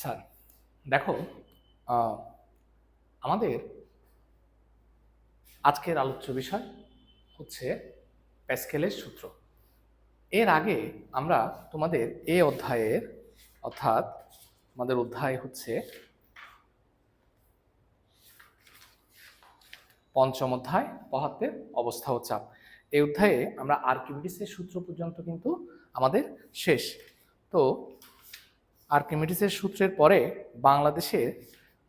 Sir দেখো, আমাদের আজকের আলোচ্য বিষয় হচ্ছে প্যাসকেলের সূত্র। এর আগে আমরা তোমাদের এই অধ্যায়ের অর্থাৎ আমাদের অধ্যায় হচ্ছে পঞ্চম অধ্যায় পদার্থের অবস্থা ও চাপ। এই অধ্যায়ে আমরা আর্কিমিডিসের সূত্র পর্যন্ত কিন্তু আমাদের শেষ। তো আর্কিমিডিসের সূত্রের পরে বাংলাদেশের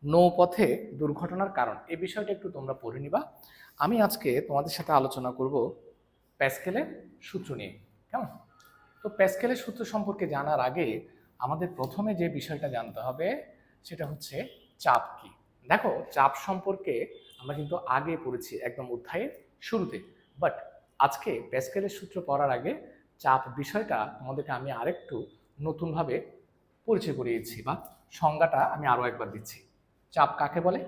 নৌপথে দুর্ঘটনার কারণ এই বিষয়টা একটু তোমরা পড়ে নিবা। আমি আজকে তোমাদের সাথে আলোচনা করব প্যাসকেলের সূত্র নিয়ে। কেমন? তো প্যাসকেলের সূত্র সম্পর্কে জানার আগে আমাদের প্রথমে যে বিষয়টা জানতে হবে সেটা হচ্ছে চাপ কি। দেখো, চাপ সম্পর্কে আমরা কিন্তু আগে পড়েছি একদম অধ্যায়ের শুরুতে, বাট আজকে প্যাসকেলের সূত্র পড়ার আগে চাপ বিষয়টা তোমাদেরকে আমি আরেকটু নতুনভাবে পরিচয় করিয়েছি বা সংজ্ঞাটা আমি আরও একবার দিচ্ছি। চাপ কাকে বলে?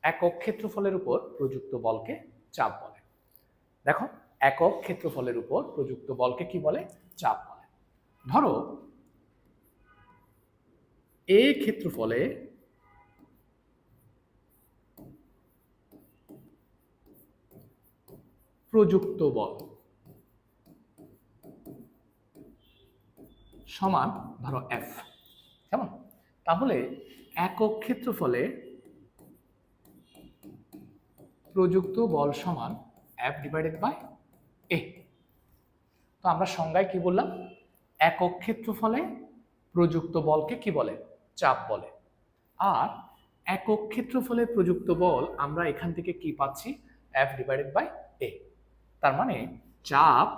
একক ক্ষেত্রফলের উপর প্রযুক্ত বলকে চাপ বলে। দেখো, একক ক্ষেত্রফলের উপর প্রযুক্ত বলকে কি বলে? চাপ বলে। ধরো এই ক্ষেত্রফলে প্রযুক্ত বল সমান ধরো এফ। কেমন? তাহলে একক ক্ষেত্রফলে প্রযুক্ত বল সমান এফ ডিভাইডেড বাই এ। তো আমরা সংজ্ঞায় কি বললাম? একক ক্ষেত্রফলে প্রযুক্ত বলকে কি বলে? চাপ বলে। আর একক ক্ষেত্রফলে প্রযুক্ত বল আমরা এখান থেকে কি পাচ্ছি? F divided by A. তার মানে চাপ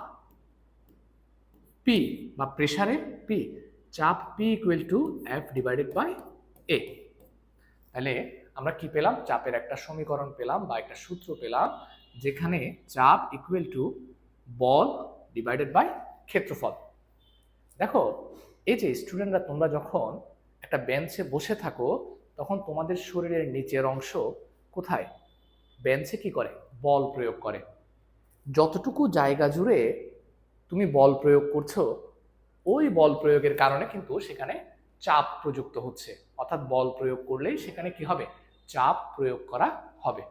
পি বা প্রেসারের পি, চাপ P equal to F divided by A. তাহলে আমরা কি পেলাম? চাপের একটা সমীকরণ পেলাম বা একটা সূত্র পেলাম যেখানে চাপ ইকুয়াল টু বল ডিভাইডেড বাই ক্ষেত্রফল। দেখো, এই যে স্টুডেন্টরা তোমরা যখন একটা বেঞ্চে বসে থাকো তখন তোমাদের শরীরের নিচের অংশ কোথায়? বেঞ্চে কি করে? বল প্রয়োগ করে। যতটুকু জায়গা জুড়ে তুমি বল প্রয়োগ করছো ওই বল প্রয়োগের কারণে কিন্তু সেখানে চাপ প্রযুক্ত হচ্ছে, অর্থাৎ বল প্রয়োগ করলেই সেখানে কি হবে? চাপ প্রয়োগ করা হবে।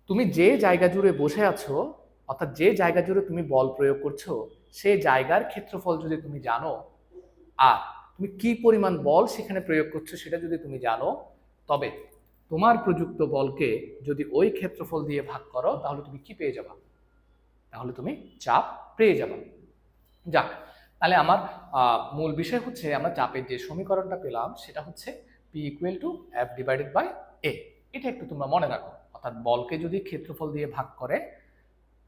তুমি যে জায়গা জুড়ে বসে আছো অর্থাৎ যে জায়গা জুড়ে তুমি বল প্রয়োগ করছো সেই জায়গার ক্ষেত্রফল যদি তুমি জানো আর তুমি কি পরিমাণ বল সেখানে প্রয়োগ করছো সেটা যদি তুমি জানো, তবে তোমার প্রযুক্ত বলকে যদি ওই ক্ষেত্রফল দিয়ে ভাগ করো তাহলে তুমি কি পেয়ে যাবা? তাহলে তুমি চাপ পেয়ে যাবে। যাক, তাহলে আমার মূল বিষয় হচ্ছে আমরা চাপের যে সমীকরণটা পেলাম সেটা হচ্ছে P equal to F divided by A. এটা একটু তোমরা মনে রাখো। অর্থাৎ বলকে যদি ক্ষেত্রফল দিয়ে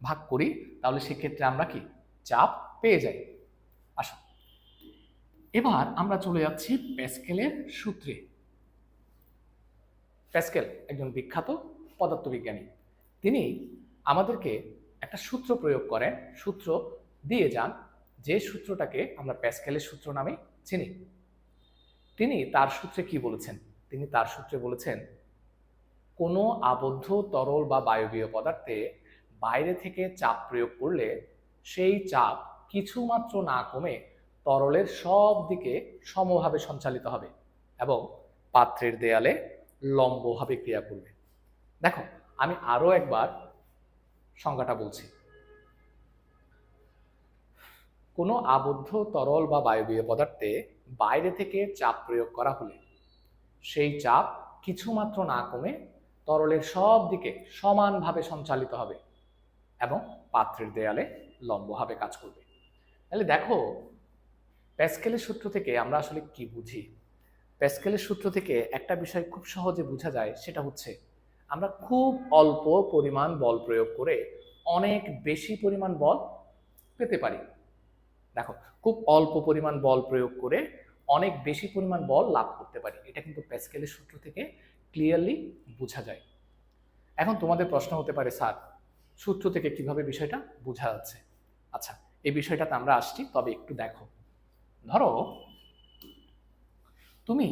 ভাগ করি তাহলে সেক্ষেত্রে আমরা কি? চাপ পেয়ে যাই। আসো, এবার আমরা চলে যাচ্ছি প্যাসকেলের সূত্রে। প্যাসকেল একজন বিখ্যাত পদার্থবিজ্ঞানী। তিনি আমাদেরকে একটা সূত্র প্রয়োগ করেন, সূত্র দিয়ে যান, যে সূত্রটাকে আমরা প্যাসকেলের সূত্র নামে চিনি। তিনি তার সূত্রে কি বলেছেন? তিনি তার সূত্রে বলেছেন, কোনো আবদ্ধ তরল বা বায়বীয় পদার্থে বাইরে থেকে চাপ প্রয়োগ করলে সেই চাপ কিছুমাত্র না কমে তরলের সব দিকে সমভাবে সঞ্চালিত হবে এবং পাত্রের দেয়ালে লম্বভাবে ক্রিয়া করবে। দেখো, আমি আরো একবার সংজ্ঞাটা বলছি। কোনো আবদ্ধ তরল বা বায়বীয় পদার্থে বাইরে থেকে চাপ প্রয়োগ করা হলে সেই চাপ কিছুমাত্র না কমে তরলের সব দিকে সমানভাবে সঞ্চালিত হবে এবং পাত্রের দেয়ালে লম্বভাবে কাজ করবে। তাহলে দেখো, প্যাসকেলের সূত্র থেকে আমরা আসলে কি বুঝি? প্যাসকেলের সূত্র থেকে একটা বিষয় খুব সহজে বোঝা যায়, সেটা হচ্ছে আমরা খুব অল্প পরিমাণ বল প্রয়োগ করে অনেক বেশি পরিমাণ বল পেতে পারি। দেখো, খুব অল্প পরিমাণ বল প্রয়োগ করে অনেক বেশি পরিমাণ বল লাভ করতে পারি। এটা কিন্তু প্যাসকেলের সূত্র থেকে ক্লিয়ারলি বোঝা যায়। এখন তোমাদের প্রশ্ন হতে পারে, স্যার সূত্র থেকে কিভাবে বিষয়টা বোঝা যাচ্ছে? আচ্ছা, এই বিষয়টাতে আমরা আসছি, তবে একটু দেখো। ধরো তুমি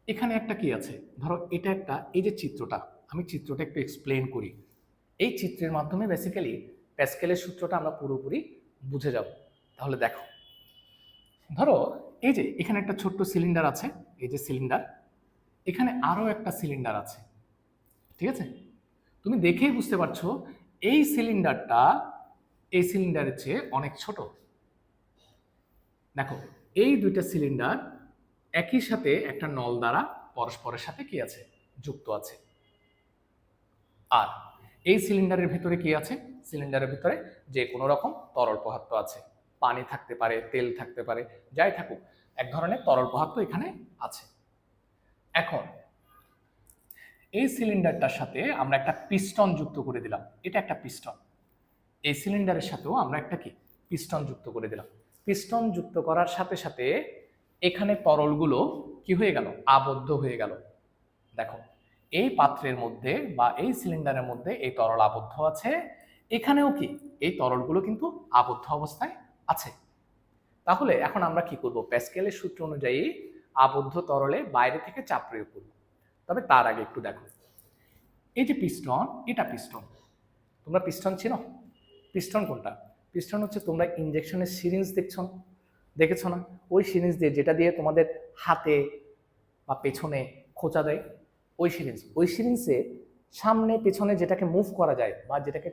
এখানে একটা কি আছে, ধরো এটা একটা, এই যে চিত্রটা, আমি চিত্রটা একটু এক্সপ্লেন করি। এই চিত্রের মাধ্যমে বেসিক্যালি প্যাসকেলের সূত্রটা আমরা পুরোপুরি বুঝে যাব। তাহলে দেখো, ধরো এই যে এখানে একটা ছোট্ট সিলিন্ডার আছে, এই যে সিলিন্ডার, এখানে আরো একটা সিলিন্ডার আছে, ঠিক আছে? তুমি দেখেই বুঝতে পারছো এই সিলিন্ডারটা এই সিলিন্ডারের চেয়ে অনেক ছোট। দেখো এই দুইটা সিলিন্ডার একই সাথে একটা নল দ্বারা পরস্পরের সাথে কি আছে, যুক্ত আছে। আর এই সিলিন্ডারের ভিতরে কি আছে, সিলিন্ডারের ভিতরে যে কোনো রকম তরল পদার্থ আছে, পানি থাকতে পারে, তেল থাকতে পারে, যাই থাকুক, এক ধরনের তরল পদার্থ এখানে আছে। এখন এই সিলিন্ডারটার সাথে আমরা একটা পিস্টন যুক্ত করে দিলাম, এটা একটা পিস্টন। এই সিলিন্ডারের সাথেও আমরা একটা কি পিস্টন যুক্ত করে দিলাম। পিস্টন যুক্ত করার সাথে সাথে এখানে তরলগুলো কি হয়ে গেল, আবদ্ধ হয়ে গেল। দেখো এই পাত্রের মধ্যে বা এই সিলিন্ডারের মধ্যে এই তরল আবদ্ধ আছে, এখানেও কি এই তরলগুলো কিন্তু আবদ্ধ অবস্থায় আছে। তাহলে এখন আমরা কি করব, প্যাসকেলের সূত্র অনুযায়ী আবদ্ধ তরলে বাইরে থেকে চাপ প্রয়োগ করব। তবে তার আগে একটু দেখো, এই যে পিস্টন, এটা পিস্টন। তোমরা পিস্টন চিনো? পিস্টন কোনটা? পিস্টন হচ্ছে তোমরা ইনজেকশনের সিরিঞ্জ দেখেছো না? ওই সিরিঞ্জ দিয়ে, যেটা দিয়ে তোমাদের হাতে বা পেছনে খোঁচা দেয়, ওই সিরিঞ্জে সামনে পেছনে যেটাকে মুভ করা যায় বা যেটাকে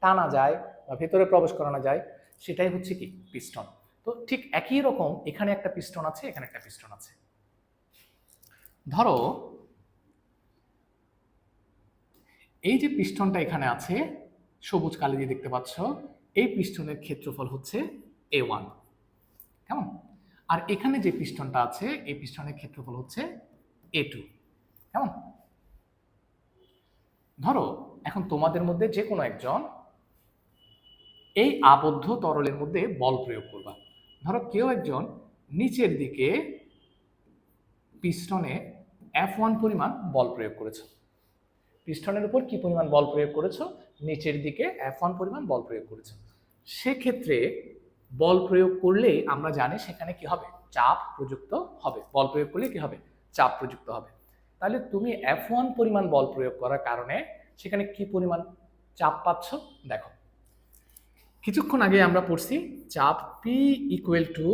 টানা যায় বা ভেতরে প্রবেশ করানো যায়, সেটাই হচ্ছে কি পিস্টন। তো ঠিক একই রকম এখানে একটা পিস্টন আছে, এখানে একটা পিস্টন আছে। ধরো এই যে পিস্টনটা এখানে আছে, সবুজ কালি দিয়ে দেখতে পাচ্ছ, এই পিস্টনের ক্ষেত্রফল হচ্ছে A1, কেমন? আর এখানে যে পিস্টনটা আছে, এই পিস্টনের ক্ষেত্রফল হচ্ছে A2, কেমন? ধরো এখন তোমাদের মধ্যে যে কোনো একজন এই আবদ্ধ তরলের মধ্যে বল প্রয়োগ করবা। ধরো কেউ একজন নিচের দিকে পিস্টনে F1 পরিমাণ বল প্রয়োগ করেছো। পিস্টনের উপর কি পরিমাণ বল প্রয়োগ করেছো? নিচের দিকে F1 পরিমাণ বল প্রয়োগ করেছো। সেক্ষেত্রে বল প্রয়োগ করলে আমরা জানি সেখানে কি হবে, চাপ প্রযুক্ত হবে। বল প্রয়োগ করলে কি হবে, চাপ প্রযুক্ত হবে। তাহলে তুমি F1 পরিমাণ বল প্রয়োগ করার কারণে সেখানে কি পরিমাণ চাপ পাচ্ছ দেখো। কিছুক্ষণ আগে আমরা পড়ছি চাপ P ইকুয়াল টু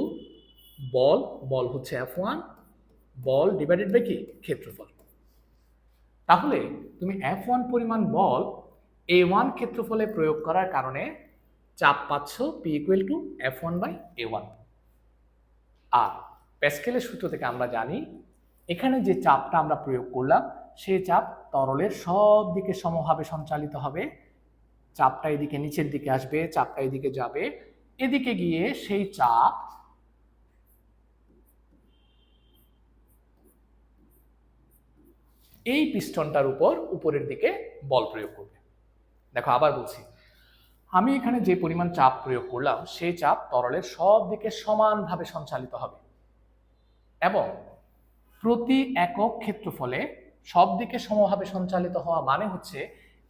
বল হচ্ছে F1, বল ডিভাইডেড বাই কি, ক্ষেত্রফল। তাহলে তুমি F1 পরিমাণ বল A1 ক্ষেত্রফলে প্রয়োগ করার কারণে চাপ পাচ্ছ P equal to F1 by A1। আর প্যাসকেলের সূত্র থেকে আমরা জানি এখানে যে চাপটা আমরা প্রয়োগ করলাম, সেই চাপ তরলের সব দিকে সমভাবে সঞ্চালিত হবে। চাপটা এদিকে নিচের দিকে আসবে, চাপটা এদিকে যাবে, এদিকে গিয়ে সেই চাপ এই পিস্টনটার উপর উপরের দিকে বল প্রয়োগ করবে। দেখো আবার বলছি, আমি এখানে যে পরিমাণ চাপ প্রয়োগ করলাম, সেই চাপ তরলের সব দিকে সমানভাবে সঞ্চালিত হবে এবং প্রতি একক ক্ষেত্রফলে সব দিকে সমভাবে সঞ্চালিত হওয়া মানে হচ্ছে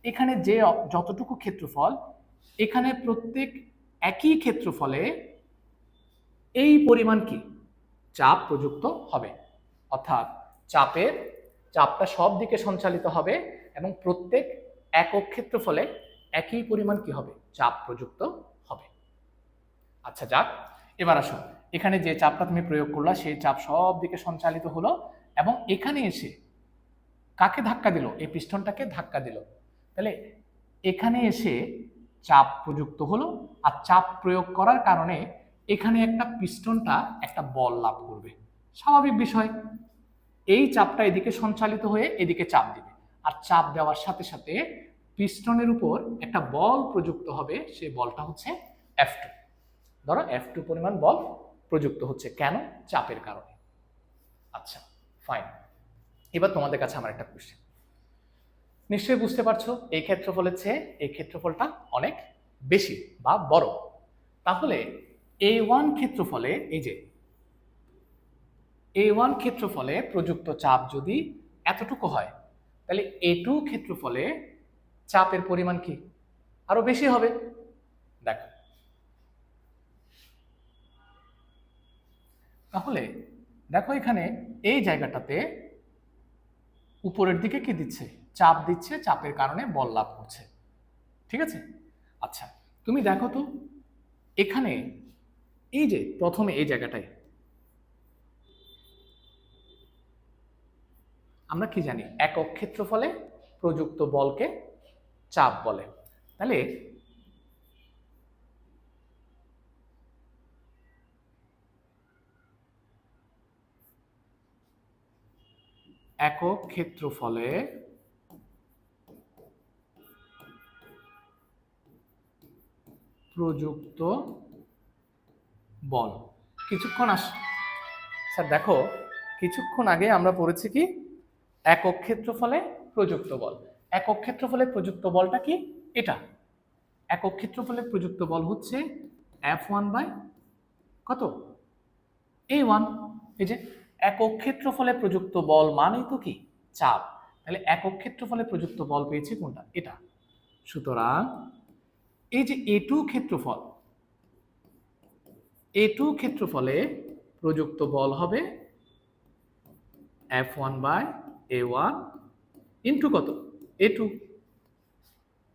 এখানে যে যতটুকু ক্ষেত্রফল, এখানে প্রত্যেক একই ক্ষেত্রফলে এই পরিমাণ কি চাপ প্রযুক্ত হবে। অর্থাৎ চাপটা সব দিকে সঞ্চালিত হবে এবং প্রত্যেক একক ক্ষেত্রফলে একই পরিমাণ কি হবে, চাপ প্রযুক্ত হবে। আচ্ছা যাক, এবার আসো, এখানে যে চাপটা তুমি প্রয়োগ করলা সেই চাপ সব দিকে সঞ্চালিত হলো এবং এখানে এসে কাকে ধাক্কা দিল, এই পিস্টনটাকে ধাক্কা দিল। তাহলে এখানে এসে চাপ প্রযুক্ত হলো, আর চাপ প্রয়োগ করার কারণে এখানে একটা পিস্টনটা একটা বল লাভ করবে। স্বাভাবিক বিষয়, এই চাপটা এদিকে সঞ্চালিত হয়ে এদিকে চাপ দিবে, আর চাপ দেওয়ার সাথে সাথে পিস্টনের উপর একটা বল প্রযুক্ত হবে, সেই বলটা হচ্ছে F2। ধরো F2 পরিমাণ বল প্রযুক্ত হচ্ছে, কেন? চাপের কারণে। আচ্ছা ফাইন, এবার তোমাদের কাছে আমার একটা কোশ্চেন। নিশ্চয়ই বুঝতে পারছো এই ক্ষেত্রফলের চেয়ে এই ক্ষেত্রফলটা অনেক বেশি বা বড়। তাহলে A1 ক্ষেত্রফলে, এই যে A1 ক্ষেত্রফলে প্রযুক্ত চাপ যদি এতটুকু হয়, তাহলে A2 ক্ষেত্রফলে চাপের পরিমাণ কি আরো বেশি হবে। দেখো তাহলে দেখো এখানে এই জায়গাটাতে উপরের দিকে কি দিচ্ছে, চাপ দিচ্ছে, চাপের কারণে বল লাভ করছে, ঠিক আছে? আচ্ছা তুমি দেখো তো এখানে এই যে প্রথমে এই জায়গাটায় আমরা কি জানি একক ক্ষেত্রফলে প্রযুক্ত বলকে চাপ বলে। তাহলে একক ক্ষেত্রফলে প্রযুক্ত বল কিছুক্ষণ স্যার দেখো কিছুক্ষণ আগে আমরা পড়েছি কি একক ক্ষেত্রফলে প্রযুক্ত বল। একক ক্ষেত্রফলে প্রযুক্ত বলটা কি? এটা একক ক্ষেত্রফলে প্রযুক্ত বল হচ্ছে F1 বাই কত A1। এই যে একক ক্ষেত্রফলে প্রযুক্ত বল মানেই তো কি চাপ। তাহলে একক ক্ষেত্রফলে প্রযুক্ত বল পেয়েছি কোনটা? এটা। সুতরাং এই যে A2 ক্ষেত্রফলে প্রযুক্ত বল হবে F1 বাই A1 ইন্টু কত A2।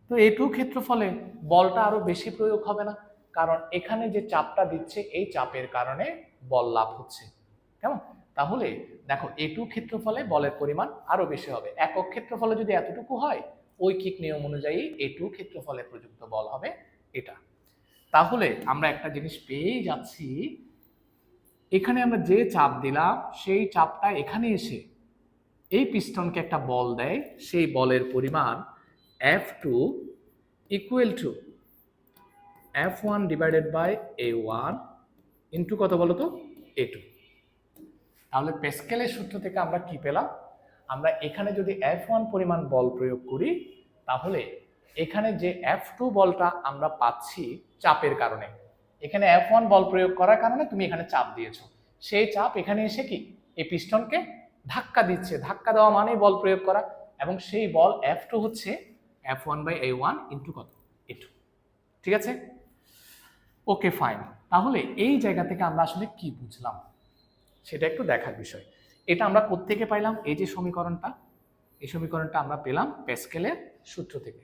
তো A2 ক্ষেত্রফলে বলটা আরো বেশি প্রয়োগ হবে না, কারণ এখানে যে চাপটা দিচ্ছে এই চাপের কারণে বল লাভ হচ্ছে। কেমন? তাহলে দেখো A2 ক্ষেত্রফলে বলের পরিমাণ আরো বেশি হবে। একক ক্ষেত্রফলে যদি এতটুকু হয়, ঐকিক নিয়ম অনুযায়ী A2 ক্ষেত্রফলে প্রযুক্ত বল হবে এটা। তাহলে আমরা একটা জিনিস পেয়েই যাচ্ছি, এখানে আমরা যে চাপ দিলাম সেই চাপটা এখানে এসে এই পিস্টনকে একটা বল দেয়, সেই বলের পরিমাণ F2 equal to F1 divided by A1 into কত বলো তো A2। তাহলে প্যাসকেলের সূত্র থেকে আমরা কি পেলাম? আমরা এখানে যদি F1 পরিমাণ বল প্রয়োগ করি, তাহলে এখানে যে F2 বলটা আমরা পাচ্ছি চাপের কারণে, এখানে F1 বল প্রয়োগ করার কারণে তুমি এখানে চাপ দিয়েছো, সেই চাপ এখানে এসে কি এই পিস্টনকে ধাক্কা দিচ্ছে। ধাক্কা দেওয়া মানেই বল প্রয়োগ করা, এবং সেই বল F2 হচ্ছে F1 বাই A1 ইন্টু কত A2। ঠিক আছে, ওকে ফাইন। তাহলে এই জায়গা থেকে আমরা আসলে কি বুঝলাম সেটা একটু দেখার বিষয়। এটা আমরা কোত্থেকে পাইলাম? এই যে সমীকরণটা, এই সমীকরণটা আমরা পেলাম প্যাসকেলের সূত্র থেকে।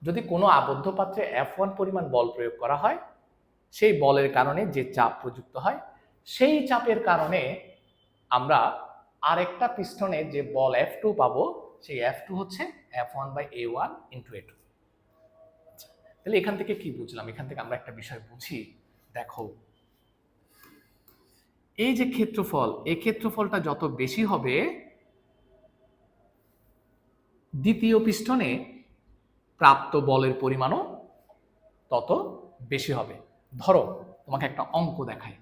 যদি কোনো আবদ্ধ পাত্রে F1 পরিমাণ বল প্রয়োগ করা হয়, সেই বলের কারণে যে চাপ প্রযুক্ত হয়, সেই চাপের কারণে আমরা আরেকটা পিস্টনে যে বল F2 পাবো, সেই F2 হচ্ছে F1 by A1 into A2। তাহলে এখান থেকে কি বুঝলাম? এখান থেকে আমরা একটা বিষয় বুঝি, দেখো এই যে ক্ষেত্রফল, এই ক্ষেত্রফলটা যত বেশি হবে, দ্বিতীয় পিস্টনে প্রাপ্ত বলের পরিমাণও তত বেশি হবে। ধরো তোমাকে একটা অঙ্ক দেখাই।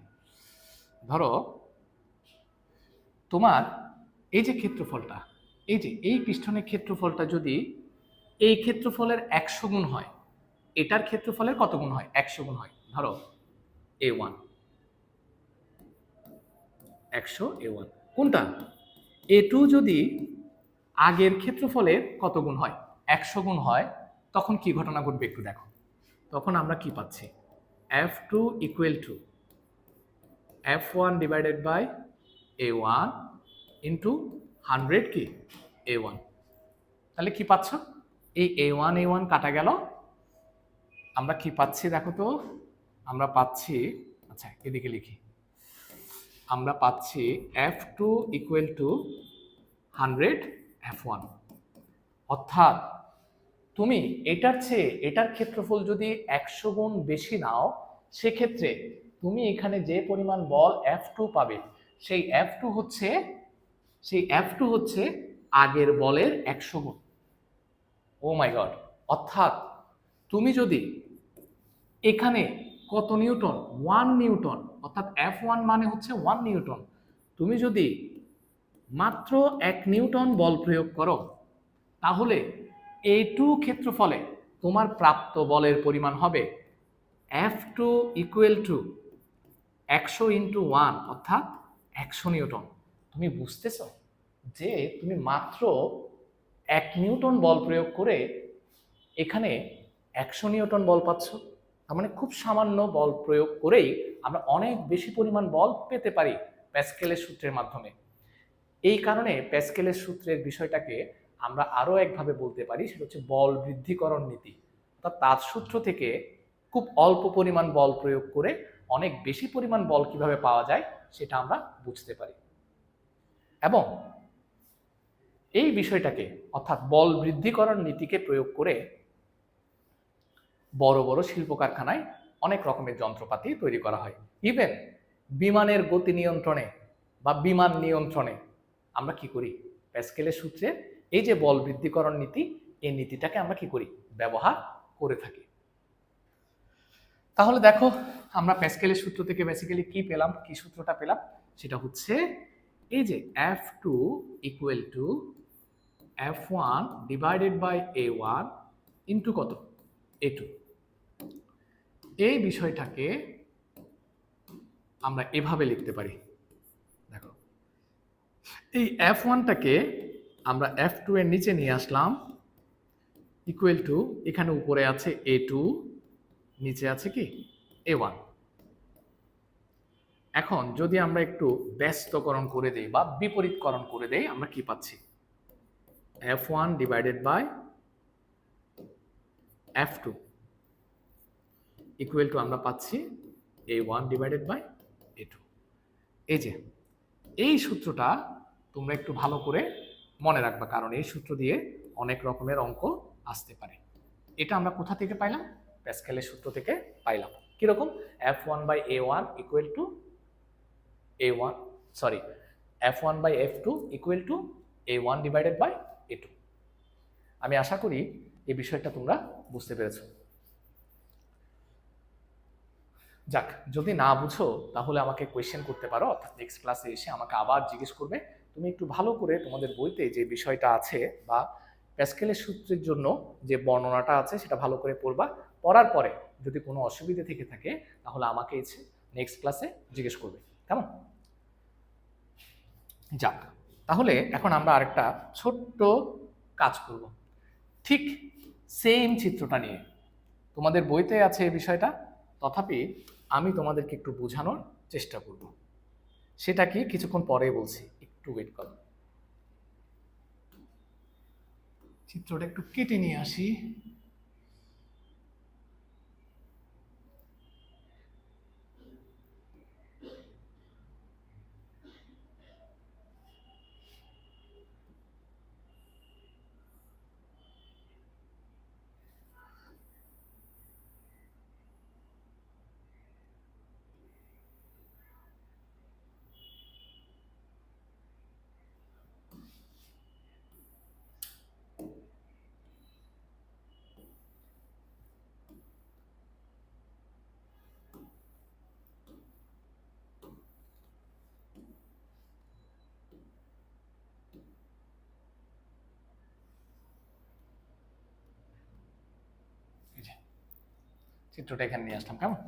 ধরো তোমার এই যে ক্ষেত্রফলটা, এই যে এই পিস্টনের ক্ষেত্রফলটা যদি এই ক্ষেত্রফলের 100 গুণ হয়, এটার ক্ষেত্রফলের কত গুণ হয়? 100 গুণ হয়। ধরো A1 100 A1 কোনটা? A2 যদি আগের ক্ষেত্রফলের কত গুণ হয়? 100 গুণ হয়, তখন কি ঘটনা ঘটবে একটু দেখো। তখন আমরা কি পাচ্ছি? F2 equal to F1 divided by A1 into 100 কি A1। তাহলে কি পাচ্ছ? এই A1 কাটা গেল, আমরা কি পাচ্ছি দেখো তো? আমরা পাচ্ছি, আচ্ছা এদিকে লিখি, আমরা পাচ্ছি F2 ইকুয়াল টু 100 F1। অর্থাৎ তুমি এটার চেয়ে এটার ক্ষেত্রফল যদি 100 গুণ বেশি নাও, সেক্ষেত্রে তুমি এখানে যে পরিমাণ বল F2 পাবে, সেই F2 হচ্ছে আগের বলের 100 গুণ। ও মাই গড! অর্থাৎ তুমি যদি এখানে কত নিউটন? 1 নিউটন, অর্থাৎ F1 মানে হচ্ছে 1 নিউটন। তুমি যদি মাত্র 1 নিউটন বল প্রয়োগ করো, তাহলে A2 ক্ষেত্রফলে তোমার প্রাপ্ত বলের পরিমাণ হবে F2 ইকুয়াল টু 100 ইন্টু 1, অর্থাৎ 100 নিউটন। তুমি বুঝতেছো যে তুমি মাত্র 1 নিউটন বল প্রয়োগ করে এখানে 100 নিউটন বল পাচ্ছ। তার মানে খুব সামান্য বল প্রয়োগ করেই আমরা অনেক বেশি পরিমাণ বল পেতে পারি প্যাসকেলের সূত্রের মাধ্যমে। এই কারণে প্যাসকেলের সূত্রের বিষয়টাকে আমরা আরও একভাবে বলতে পারি, সেটা হচ্ছে বল বৃদ্ধিকরণ নীতি। অর্থাৎ তার সূত্র থেকে খুব অল্প পরিমাণ বল প্রয়োগ করে অনেক বেশি পরিমাণ বল কিভাবে পাওয়া যায় সেটা আমরা বুঝতে পারি। এবং এই বিষয়টাকে অর্থাৎ বল বৃদ্ধিকরণ নীতিকে প্রয়োগ করে বড় বড় শিল্প কারখানায় অনেক রকমের যন্ত্রপাতি তৈরি করা হয়। ইভেন বিমানের গতি নিয়ন্ত্রণে বা বিমান নিয়ন্ত্রণে আমরা কি করি, প্যাসকেলের সূত্রে এই যে বল বৃদ্ধিকরণ নীতি, এই নীতিটাকে আমরা কি করি, ব্যবহার করে থাকি। তাহলে দেখো আমরা প্যাসকেলের সূত্র থেকে বেসিক্যালি কি পেলাম, কি সূত্রটা পেলাম, সেটা হচ্ছে এই যে F2 equal to F1 divided by A1 into কত, A2। এই বিষয়টাকে আমরা এভাবে লিখতে পারি। দেখো এই F1টাকে আমরা F2 এর নিচে নিয়ে আসলাম, ইকুয়াল টু এখানে উপরে আছে A2, নিচে আছে কি A1। এখন যদি আমরা একটু ব্যস্তকরণ করে দেই বা বিপরীতকরণ করে দেই, আমরা কি পাচ্ছি, F1 divided by F2 equal two আমরা পাচ্ছি A1 ডিভাইডেড বাই A2। এই যে এই সূত্রটা তোমরা একটু ভালো করে মনে রাখবা, কারণ এই সূত্র দিয়ে অনেক রকমের অঙ্ক আসতে পারে। এটা আমরা কোথা থেকে পাইলাম, প্যাসকেলের সূত্র থেকে পাইলাম। কিরকম, F1 by A1 equal to F1 by F2 equal to A1 divided by A2। আমি আশা করি এই বিষয়টা তোমরা বুঝতে পেরেছো। যাক, যদি না বুঝো তাহলে আমাকে কোয়েশ্চেন করতে পারো, অর্থাৎ নেক্সট ক্লাসে এসে আমাকে আবার জিজ্ঞেস করবে। তুমি একটু ভালো করে তোমাদের বইতে যে বিষয়টা আছে বা প্যাসকেলের সূত্রের জন্য যে বর্ণনাটা আছে সেটা ভালো করে পড়বা। পড়ার পরে যদি কোনো অসুবিধা থেকে থাকে তাহলে আমাকে এসে নেক্সট ক্লাসে জিজ্ঞেস করবে, কেমন? যাক, তাহলে এখন আমরা আরেকটা ছোট্ট কাজ করব, ঠিক সেম চিত্রটা নিয়ে। তোমাদের বইতে আছে এই বিষয়টা, তথাপি আমি তোমাদেরকে একটু বোঝানোর চেষ্টা করব। সেটা কি কিছুক্ষণ পরে বলছি, একটু ওয়েট করো। চিত্রটা একটু কেটে নিয়ে আসি। চিত্রটা এখানে নিয়ে আসলাম, কেমন?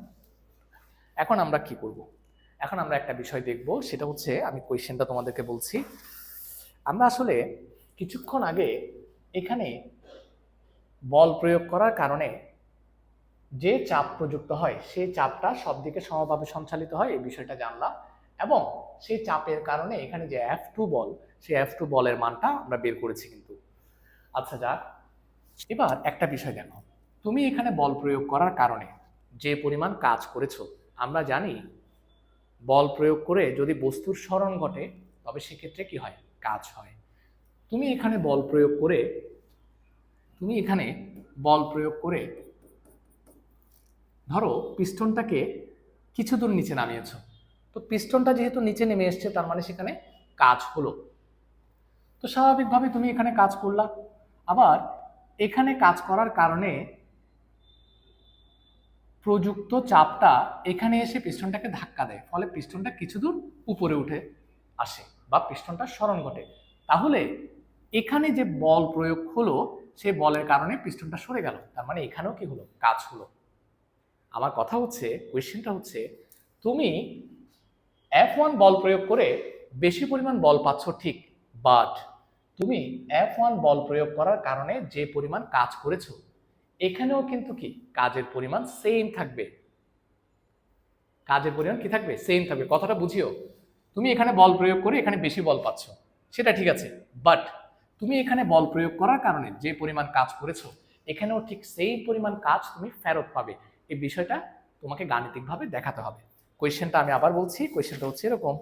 এখন আমরা কি করব, এখন আমরা একটা বিষয় দেখব, সেটা হচ্ছে আমি কোয়েশ্চেনটা তোমাদেরকে বলছি। আমরা আসলে কিছুক্ষণ আগে এখানে বল প্রয়োগ করার কারণে যে চাপ প্রযুক্ত হয় সেই চাপটা সব দিকে সমভাবে সঞ্চালিত হয়, এই বিষয়টা জানলাম। এবং সেই চাপের কারণে এখানে যে F2 বল, সেই F2 বলের মানটা আমরা বের করেছি কিন্তু। আচ্ছা যাক, এবার একটা বিষয় দেখো, তুমি এখানে বল প্রয়োগ করার কারণে যে পরিমাণ কাজ করেছো, আমরা জানি বল প্রয়োগ করে যদি বস্তুর স্মরণ ঘটে তবে সেক্ষেত্রে কি হয়, কাজ হয়। তুমি এখানে বল প্রয়োগ করে ধরো পিস্টনটাকে কিছু দূর নিচে নামিয়েছো, তো পিস্টনটা যেহেতু নিচে নেমে এসছে তার মানে সেখানে কাজ হলো। তো স্বাভাবিকভাবে তুমি এখানে কাজ করলা, আবার এখানে কাজ করার কারণে প্রযুক্ত চাপটা এখানে এসে পিস্টনটাকে ধাক্কা দেয়, ফলে পিস্টনটা কিছু দূর উপরে উঠে আসে বা পিস্টনটা স্মরণ ঘটে। তাহলে এখানে যে বল প্রয়োগ হলো সেই বলের কারণে পিস্টনটা সরে গেল, তার মানে এখানেও কি হলো, কাজ হলো। আমার কথা হচ্ছে, কোয়েশ্চেনটা হচ্ছে, তুমি F1 বল প্রয়োগ করে বেশি পরিমাণ বল পাচ্ছ ঠিক, বাট তুমি F1 বল প্রয়োগ করার কারণে যে পরিমাণ কাজ করেছো এখানেও কিন্তু কি কাজের পরিমাণ সেম থাকবে। কাজের পরিমাণ কি থাকবে, সেম থাকবে। কথাটা বুঝিও, তুমি এখানে বল প্রয়োগ করে এখানে বেশি বল পাচ্ছ, সেটা ঠিক আছে, বাট তুমি এখানে বল প্রয়োগ করার কারণে যে পরিমাণ কাজ করেছো এখানেও ঠিক সেই পরিমাণ কাজ তুমি ফেরত পাবে। এই বিষয়টা তোমাকে গাণিতিকভাবে দেখাতে হবে। কোয়েশ্চেনটা আমি আবার বলছি, কোয়েশ্চেনটা হচ্ছে এরকম,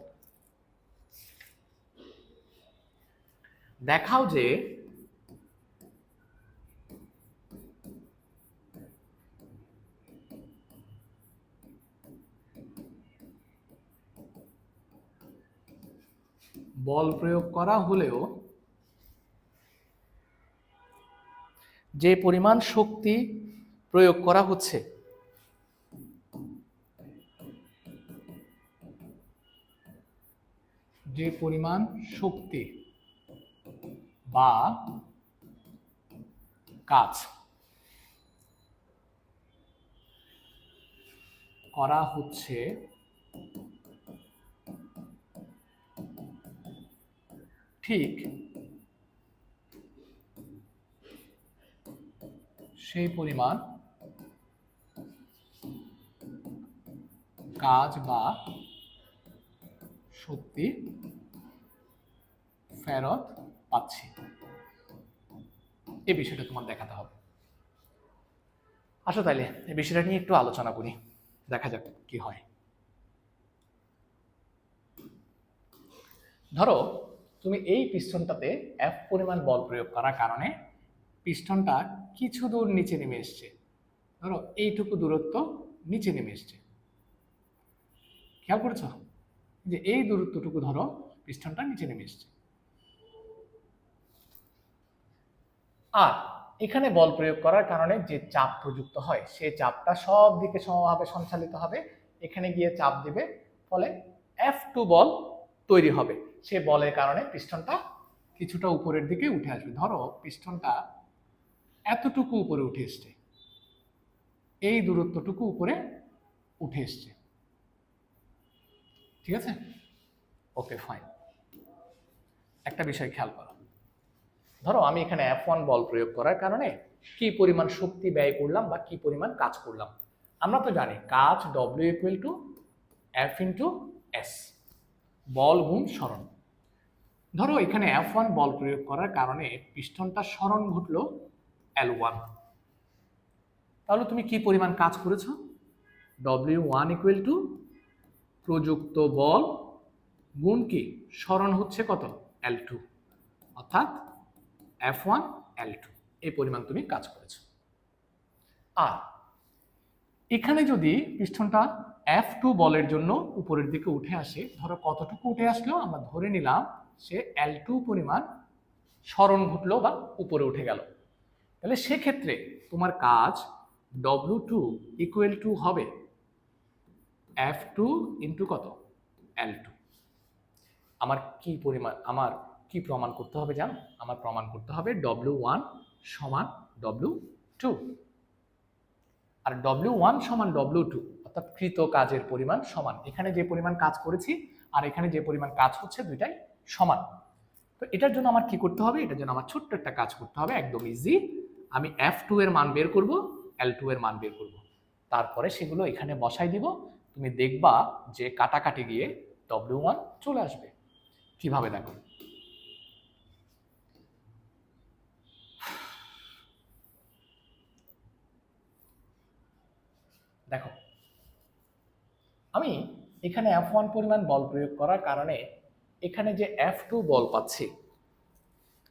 দেখাও যে বল প্রয়োগ করা হলেও যে পরিমাণ শক্তি প্রয়োগ করা হচ্ছে যে পরিমাণ শক্তি বা কাজ করা হচ্ছে ঠিক সেই পরিমাণ কাজ বা শক্তি ফেরত পাচ্ছি, এই বিষয়টা তোমার দেখাতে হবে। আসো তাইলে এই বিষয়টা নিয়ে একটু আলোচনা করি, দেখা যাক কি হয়। ধরো তুমি এই পিস্টনটাতে এফ পরিমাণ বল প্রয়োগ করার কারণে পিস্টনটা কিছু দূর নিচে নেমে এসছে। ধরো এইটুকু দূরত্ব নিচে নেমে এসছে, খেয়াল করেছ যে এই দূরত্বটুকু ধরো পিস্টনটা নিচে নেমে এসছে। আর এখানে বল প্রয়োগ করার কারণে যে চাপ প্রযুক্ত হয় সেই চাপটা সব দিকে সমভাবে সঞ্চালিত হবে, এখানে গিয়ে চাপ দিবে, ফলে F2 বল তৈরি হবে। সে বলের কারণে পিস্টনটা কিছুটা উপরের দিকে উঠে আসবে। ধরো পিস্টনটা এতটুকু উপরে উঠে এসছে, এই দূরত্বটুকু উপরে উঠে এসছে, ঠিক আছে? Okay fine. একটা বিষয় খেয়াল করো, ধরো আমি এখানে F1 বল প্রয়োগ করার কারণে কি পরিমাণ শক্তি ব্যয় করলাম বা কি পরিমাণ কাজ করলাম। আমরা তো জানি কাজ W equal to F into S, বল গুণ সরণ। ধরো এখানে F1 বল প্রয়োগ করার কারণে পিস্টনটা সরণ ঘটলো L1, তাহলে তুমি কি পরিমাণ কাজ করেছো? W1 ইকুয়াল টু প্রযুক্ত বল গুণ কি সরণ হচ্ছে কত L2, অর্থাৎ F1 L2, এই পরিমাণ তুমি কাজ করেছো। আর এখানে যদি পিস্টনটা F2 বলের জন্য উপরের দিকে উঠে আসে, ধরো কতটুকু উঠে আসলো, আমরা ধরে নিলাম সে L2 পরিমাণ সরণ ঘটলো বা উপরে উঠে গেল, তাহলে সেক্ষেত্রে তোমার কাজ W2 ইকুয়াল টু হবে F2 ইন্টু কত L2। আমার কি প্রমাণ করতে হবে জানো? আমার প্রমাণ করতে হবে W1 সমান W2, আর W1 সমান W2 অর্থাৎ কৃত কাজের পরিমাণ সমান, এখানে যে পরিমাণ কাজ করেছি আর এখানে যে পরিমাণ কাজ হচ্ছে দুইটাই সমান। তো এটার জন্য আমার কি করতে হবে? এটার জন্য আমার ছোট্ট একটা কাজ করতে হবে, একদম ইজি। আমি F2 এর মান বের করব, L2 এর মান বের করব, তারপরে সেগুলো এখানে বসাই দিব। তুমি দেখবা যে কাটাকাটি গিয়ে W1 চলে আসবে। কিভাবে দেখো, দেখো আমি এখানে F1 পরিমাণ বল প্রয়োগ করার কারণে এখানে যে F2 বল পাচ্ছি,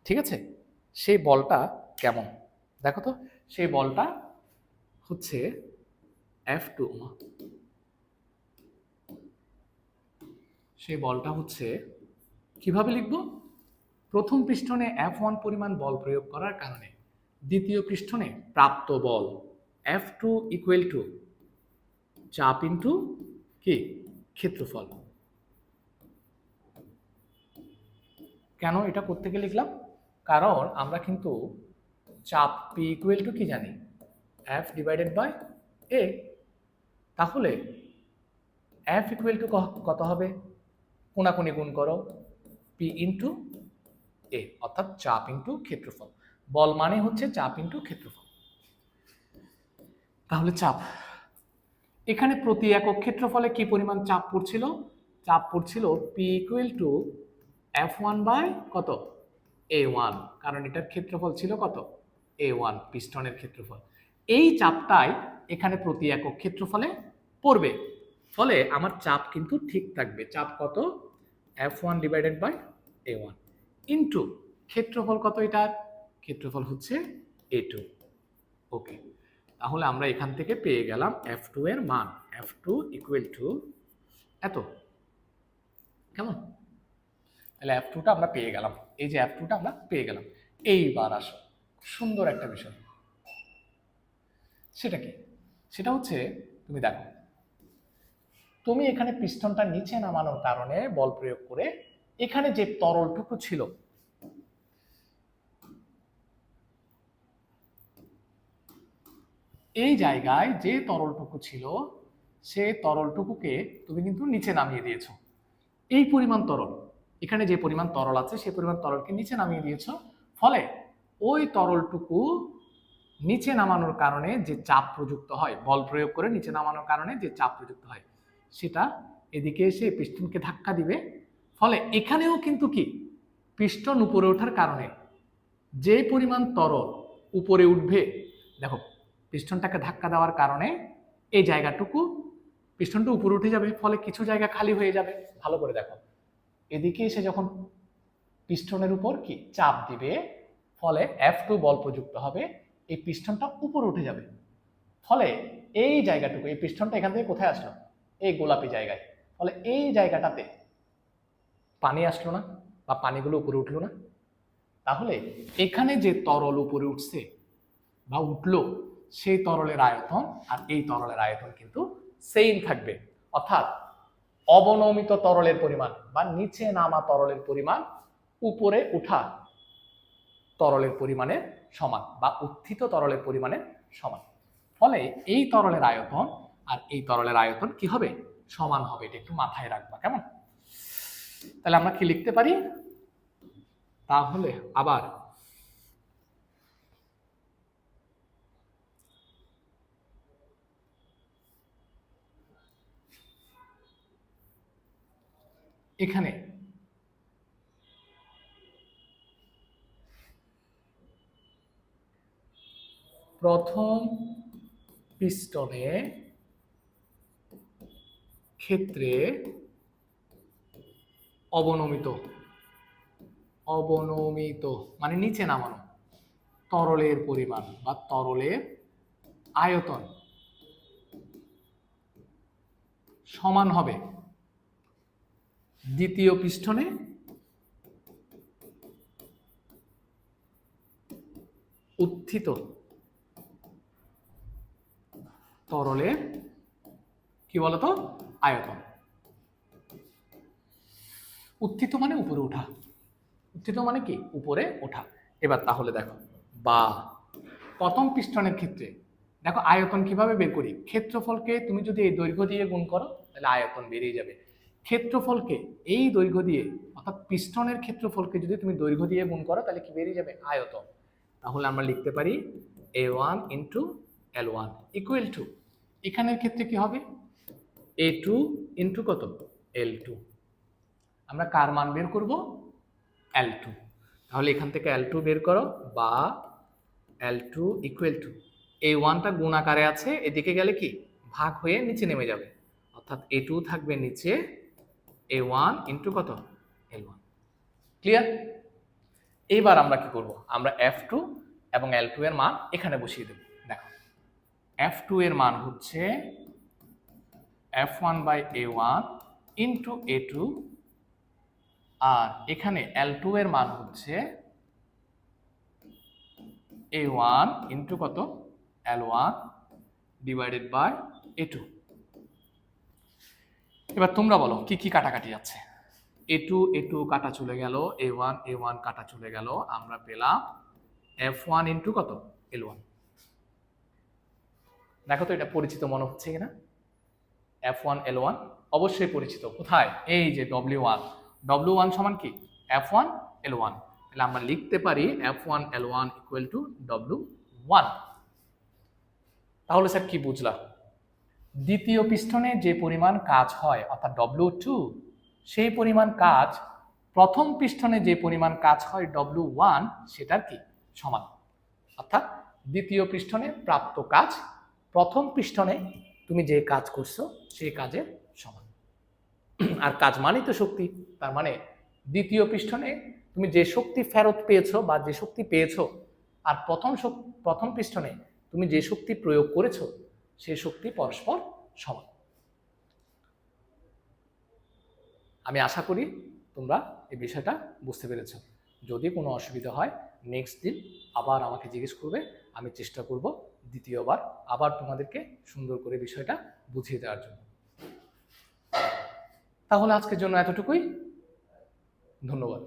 ঠিক আছে, সেই বলটা কেমন দেখো তো। সেই বলটা হচ্ছে F2, সেই বলটা হচ্ছে কিভাবে লিখব? প্রথম পিস্টনে F1 পরিমাণ বল প্রয়োগ করার কারণে দ্বিতীয় পিস্টনে প্রাপ্ত বল F2 ইকুয়াল টু চাপ ইন্টু কি ক্ষেত্রফল। কেন এটা করতে গিয়ে লিখলাম? কারণ আমরা কিন্তু চাপ P ইকুয়াল টু কি জানি, F ডিভাইডেড বাই A, তাহলে F ইকুয়াল টু কত হবে? কোনাকুনি গুণ করো, P ইন্টু A, অর্থাৎ চাপ ইন্টু ক্ষেত্রফল। বল মানে হচ্ছে চাপ ইন্টু ক্ষেত্রফল। তাহলে চাপ এখানে প্রতি একক ক্ষেত্রফলে কি পরিমাণ চাপ পড়ছিল? চাপ পড়ছিল P equal to F1 by কত A1, কারণ এটার ক্ষেত্রফল ছিল কত A1, পিস্টনের ক্ষেত্রফল। এই চাপটাই এখানে প্রতি একক ক্ষেত্রফলে পড়বে, ফলে আমার চাপ কিন্তু ঠিক থাকবে। চাপ কত? F1 divided by A1 into ক্ষেত্রফল কত এটার? ক্ষেত্রফল হচ্ছে A2। ওকে, তাহলে আমরা এখান থেকে পেয়ে গেলাম F2 এর মান। F2 ইকুয়াল টু এত। কেমন? তাহলে F2টা আমরা পেয়ে গেলাম। এই যে F2টা আমরা পেয়ে গেলাম। এইবার আসো সুন্দর একটা বিষয়, সেটা কি? সেটা হচ্ছে তুমি দেখো, তুমি এখানে পিস্টনটা নিচে নামানোর কারণে বল প্রয়োগ করে এখানে যে তরলটুকু ছিল, এই জায়গায় যে তরলটুকু ছিল সে তরলটুকুকে তুমি কিন্তু নিচে নামিয়ে দিয়েছো। এই পরিমাণ তরল, এখানে যে পরিমাণ তরল আছে সেই পরিমাণ তরলকে নিচে নামিয়ে দিয়েছো। ফলে ওই তরলটুকু নিচে নামানোর কারণে যে চাপ প্রযুক্ত হয়, বল প্রয়োগ করে নিচে নামানোর কারণে যে চাপ প্রযুক্ত হয়, সেটা এদিকে এসে পিস্টনকে ধাক্কা দিবে। ফলে এখানেও কিন্তু কি, পিস্টন উপরে ওঠার কারণে যে পরিমাণ তরল উপরে উঠবে, দেখো পিস্টনটাকে ধাক্কা দেওয়ার কারণে এই জায়গাটুকু, পিস্টনটা উপরে উঠে যাবে, ফলে কিছু জায়গা খালি হয়ে যাবে। ভালো করে দেখো, এদিকে এসে যখন পিস্টনের উপর কি চাপ দিবে, ফলে F2 বল প্রযুক্ত হবে, এই পিস্টনটা উপরে উঠে যাবে। ফলে এই জায়গাটুকু, এই পিস্টনটা এখান থেকে কোথায় আসলো? এই গোলাপি জায়গায়। ফলে এই জায়গাটাতে পানি আসলো না, বা পানিগুলো উপরে উঠলো না। তাহলে এখানে যে তরল উপরে উঠছে বা উঠলো, সেই তরলের আয়তন আর এই তরলের আয়তন কিন্তু সেম থাকবে। অর্থাৎ অবনমিত তরলের পরিমাণ বা নিচে নামা তরলের পরিমাণ উপরে উঠা তরলের পরিমাণের সমান, বা উত্থিত তরলের পরিমাণের সমান। ফলে এই তরলের আয়তন আর এই তরলের আয়তন কি হবে? সমান হবে। এটা একটু মাথায় রাখবা, কেমন? তাহলে আমরা কি লিখতে পারি? তাহলে আবার এখানে প্রথম পিস্টনে ক্ষেত্রে অবনমিত মানে নিচে নামানো তরলের পরিমাণ বা তরলের আয়তন সমান হবে দ্বিতীয় পিস্টনে উত্থিত তরলের কি বলতো আয়তন। উত্থিত মানে উপরে ওঠা, উত্থিত মানে কি উপরে ওঠা। এবার তাহলে দেখো, বা প্রথম পিস্টনের ক্ষেত্রে দেখো আয়তন কিভাবে বের করি? ক্ষেত্রফলকে তুমি যদি এই দৈর্ঘ্য দিয়ে গুণ করো তাহলে আয়তন বেরিয়ে যাবে। ক্ষেত্রফলকে এই দৈর্ঘ্য দিয়ে, অর্থাৎ পিস্টনের ক্ষেত্রফলকে যদি তুমি দৈর্ঘ্য দিয়ে গুণ করো তাহলে কি বেরিয়ে যাবে? আয়তন। তাহলে আমরা লিখতে পারি A1 into L1 equal to, এখানের ক্ষেত্রে কি হবে? A2 ইন্টু কত? L2। আমরা কার মান বের করব? L2। তাহলে এখান থেকে L2 বের করো, বা L2 ইকুয়াল টু, এই ওয়ানটা গুণ আকারে আছে, এদিকে গেলে কি ভাগ হয়ে নিচে নেমে যাবে, অর্থাৎ A2 থাকবে নিচে, A1 ইন্টু কত? L1। ক্লিয়ার? এইবার আমরা কি করব? আমরা F2 এবং L2 এর মান এখানে বসিয়ে দেব। দেখো, F2 এর মান হচ্ছে F1 by A1 into A2, আর এখানে L2 এর মান হচ্ছে A1 ইন্টু কত? L1 divided by A2। এবার তোমরা বলো কি কি কাটাকাটি আছে? A2 কাটা চলে গেল, A1 কাটা চলে গেল, আমরা পেলাম F1 ইন্টু কত? L1। দেখো তো এটা পরিচিত মনে হচ্ছে কিনা? F1 L1 অবশ্যই পরিচিত। কোথায়? এই যে W1 সমান কি? F1 L1। তাহলে আমরা লিখতে পারি F1 L1 equal to W1। তাহলে স্যার কি বুঝলাম? দ্বিতীয় পিস্টনে যে পরিমাণ কাজ হয় অর্থাৎ W2, সেই পরিমাণ কাজ প্রথম পিস্টনে যে পরিমাণ কাজ হয় W1 সেটার কি সমান। অর্থাৎ দ্বিতীয় পিস্টনে প্রাপ্ত কাজ প্রথম পিস্টনে তুমি যে কাজ করছো সেই কাজের সমান। আর কাজ মানেই তো শক্তি, তার মানে দ্বিতীয় পিস্টনে তুমি যে শক্তি ফেরত পেয়েছো বা যে শক্তি পেয়েছো আর প্রথম পিস্টনে তুমি যে শক্তি প্রয়োগ করেছো সেই শক্তি পরস্পর সমান। আমি আশা করি তোমরা এই বিষয়টা বুঝতে পেরেছো। যদি কোনো অসুবিধা হয় নেক্সট দিন আবার আমাকে জিজ্ঞেস করবে, আমি চেষ্টা করব দ্বিতীয়বার আবার তোমাদেরকে সুন্দর করে বিষয়টা বুঝিয়ে দেওয়ার জন্য। তাহলে আজকের জন্য এতটুকুই, ধন্যবাদ।